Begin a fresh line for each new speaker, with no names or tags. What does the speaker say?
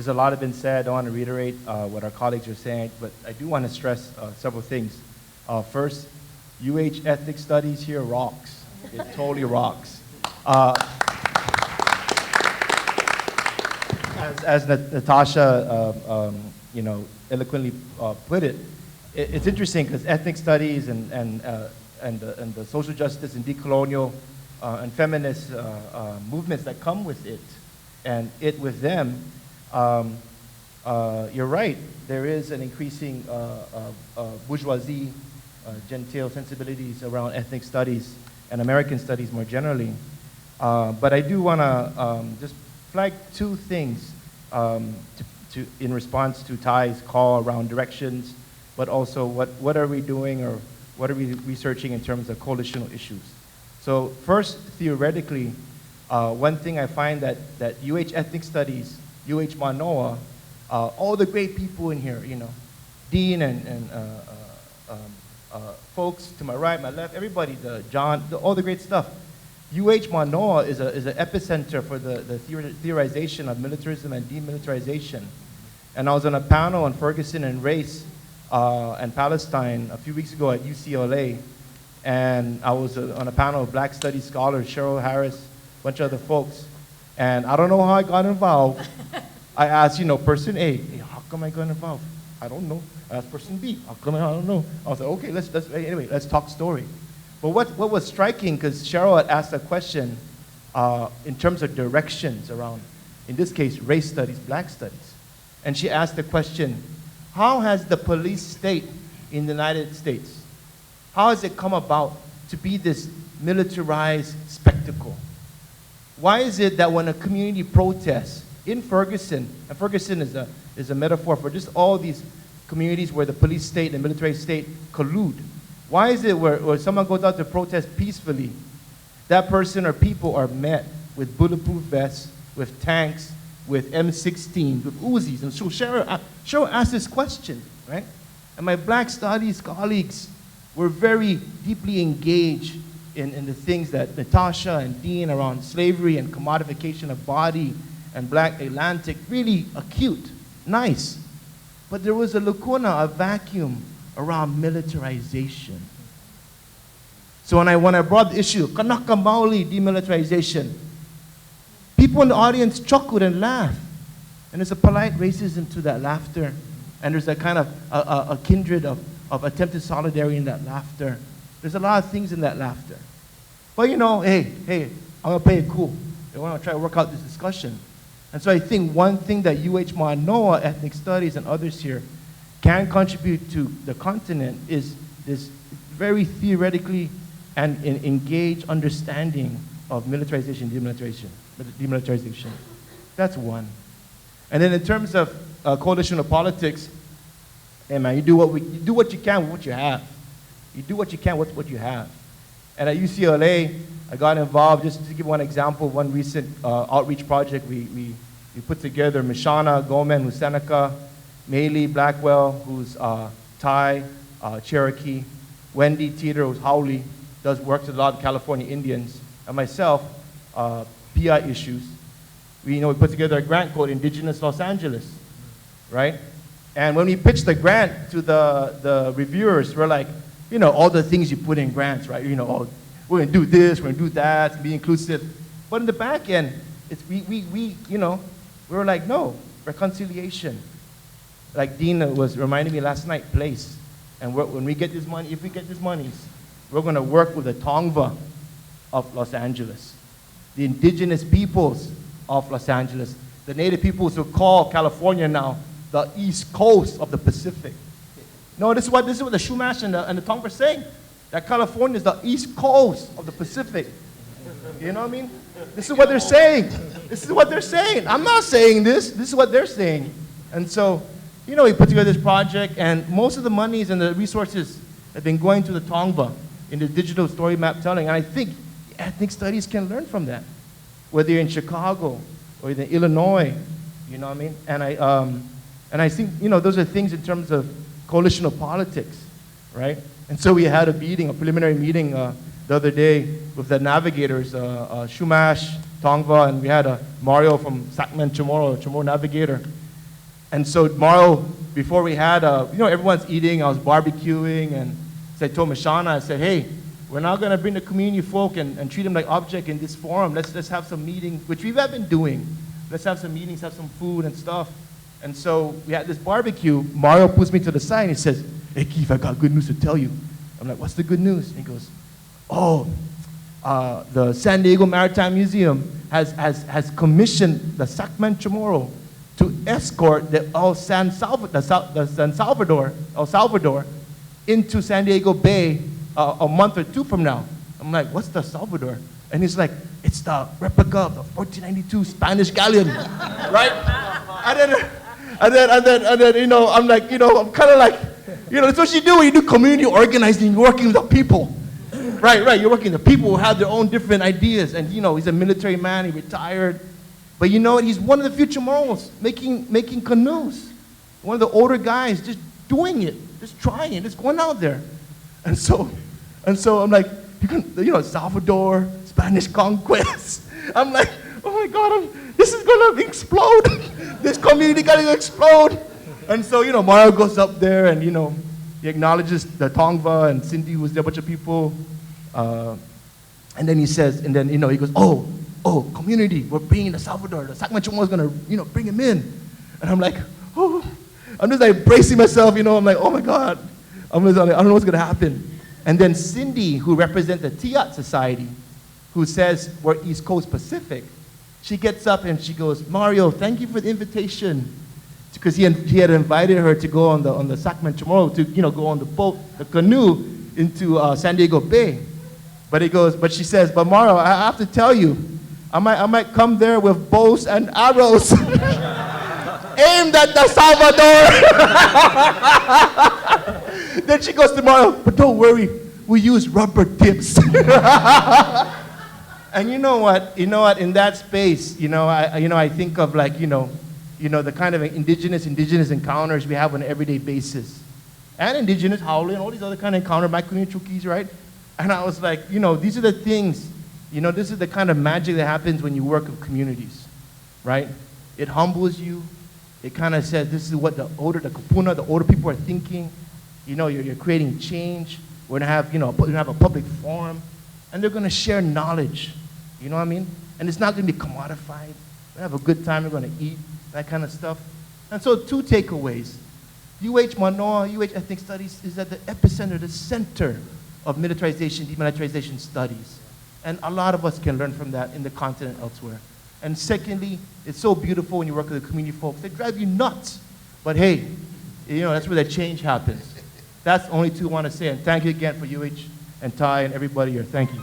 there's a lot have been said. I don't want to reiterate what our colleagues are saying, but I do want to stress several things. First, Ethnic Studies here rocks. It totally rocks. As Natasha, eloquently put it, it's interesting because ethnic studies and the social justice and decolonial and feminist movements that come with it, and it with them, you're right, there is an increasing bourgeoisie, genteel sensibilities around ethnic studies and American studies more generally. But I do want to just flag two things in response to Ty's call around directions, but also what are we doing or what are we researching in terms of coalitional issues. So first, theoretically, one thing I find that Ethnic Studies, Manoa, all the great people in here, Dean and folks to my right, my left, everybody, John, all the great stuff. Manoa is an epicenter for the theorization of militarism and demilitarization. And I was on a panel on Ferguson and race and Palestine a few weeks ago at UCLA. And I was on a panel of Black Studies scholars, Cheryl Harris, a bunch of other folks. And I don't know how I got involved. I asked, person A, hey, how come I got involved? I don't know. I asked person B, how come I don't know? I was like, okay, let's talk story. But what was striking, because Cheryl had asked a question in terms of directions around, in this case, race studies, Black studies. And she asked the question, how has the police state in the United States, how has it come about to be this militarized spectacle? Why is it that when a community protests in Ferguson, and Ferguson is a metaphor for just all these communities where the police state and military state collude, why is it where someone goes out to protest peacefully, that person or people are met with bulletproof vests, with tanks, with M16s, with Uzis? And so Cheryl asked this question, right? And my Black Studies colleagues were very deeply engaged in the things that Natasha and Dean around slavery and commodification of body and Black Atlantic, really acute, nice. But there was a lacuna, a vacuum around militarization. So when I brought the issue, Kanaka Maoli demilitarization, people in the audience chuckled and laughed. And there's a polite racism to that laughter. And there's a kind of a kindred of attempted solidarity in that laughter. There's a lot of things in that laughter. But hey, I'm gonna play it cool. I wanna try to work out this discussion. And so I think one thing that Manoa, Ethnic Studies, and others here can contribute to the continent is this very theoretically and engaged understanding of militarization, demilitarization. That's one. And then in terms of coalitional politics, hey man, you do what you can with what you have. You do what you can with what you have. And at UCLA, I got involved, just to give one example, one recent outreach project we put together. Mishana Gomen, who's Seneca, Maylee Blackwell, who's Thai, Cherokee, Wendy Teeter, who's Howley, works with a lot of California Indians, and myself, PI issues. We put together a grant called Indigenous Los Angeles, right? And when we pitched the grant to the reviewers, we're like, all the things you put in grants, right? Oh, we're gonna do this, we're gonna do that, be inclusive. But in the back end, we were like, no, reconciliation. Like Dean was reminding me last night, place. And when we get this money, if we get these monies, we're gonna work with the Tongva of Los Angeles, the indigenous peoples of Los Angeles, the native peoples who call California now the East Coast of the Pacific. No, this is what the Shumash and the Tongva are saying, that California is the East Coast of the Pacific. You know what I mean? This is what they're saying. This is what they're saying. I'm not saying this. This is what they're saying. And so, we put together this project, and most of the monies and the resources have been going to the Tongva in the digital story map telling. And I think ethnic studies can learn from that, whether you're in Chicago or in Illinois. You know what I mean? And I think, those are things in terms of coalitional politics, right? And so we had a preliminary meeting the other day with the Navigators, Shumash, Tongva, and we had Mario from Sacman Chamorro Navigator. And so tomorrow, before we had, everyone's eating, I was barbecuing, and so I told Mashana, I said, hey, we're not going to bring the community folk and treat them like object in this forum. Let's have some meeting, which we've been doing. Let's have some meetings, have some food and stuff. And so we had this barbecue. Mario pulls me to the side and he says, hey, Keith, I got good news to tell you. I'm like, what's the good news? And he goes, the San Diego Maritime Museum has commissioned the Sacramento to escort the El Salvador into San Diego Bay a month or two from now. I'm like, what's the Salvador? And he's like, it's the replica of the 1492 Spanish galleon, right? And then, I'm like, I'm kind of like, that's what you do when you do community organizing, you're working with the people. Right, you're working with the people who have their own different ideas. And, he's a military man, he retired. But you know what, he's one of the future morals, making canoes. One of the older guys, just doing it, just trying it, just going out there. And so I'm like, Salvador, Spanish conquest. I'm like, oh my God, this is gonna explode. This community gonna explode. And so, Mario goes up there and, he acknowledges the Tongva and Cindy, who was there, a bunch of people. And then he says, he goes, oh, community, we're bringing the Salvador. The Sacramento is gonna, bring him in. And I'm like, oh, I'm just like bracing myself, I'm like, oh my God. I don't know what's gonna happen. And then Cindy, who represents the Tiat Society, who says we're East Coast Pacific, she gets up and she goes, Mario, thank you for the invitation. Because he had invited her to go on the Sacramento tomorrow to, go on the boat, the canoe, into San Diego Bay. But she says, but Mario, I have to tell you, I might come there with bows and arrows aimed at the Salvador. Then she goes to Mario, but don't worry, we use rubber tips. And you know what, in that space, I think of like, the kind of indigenous encounters we have on an everyday basis. And indigenous howling, all these other kind of encounters, my community Chukis, right? And I was like, these are the things, this is the kind of magic that happens when you work with communities, right? It humbles you. It kind of says, this is what the older people are thinking. You're creating change. We're gonna have a public forum, and they're gonna share knowledge. You know what I mean? And it's not gonna be commodified. We're gonna have a good time. We're gonna eat, that kind of stuff. And so 2 takeaways. Manoa, Ethnic Studies is at the epicenter, the center of militarization, demilitarization studies. And a lot of us can learn from that in the continent elsewhere. And secondly, it's so beautiful when you work with the community folks. They drive you nuts. But hey, that's where the change happens. That's the only 2 I want to say. And thank you again for UH and Ty and everybody here. Thank you.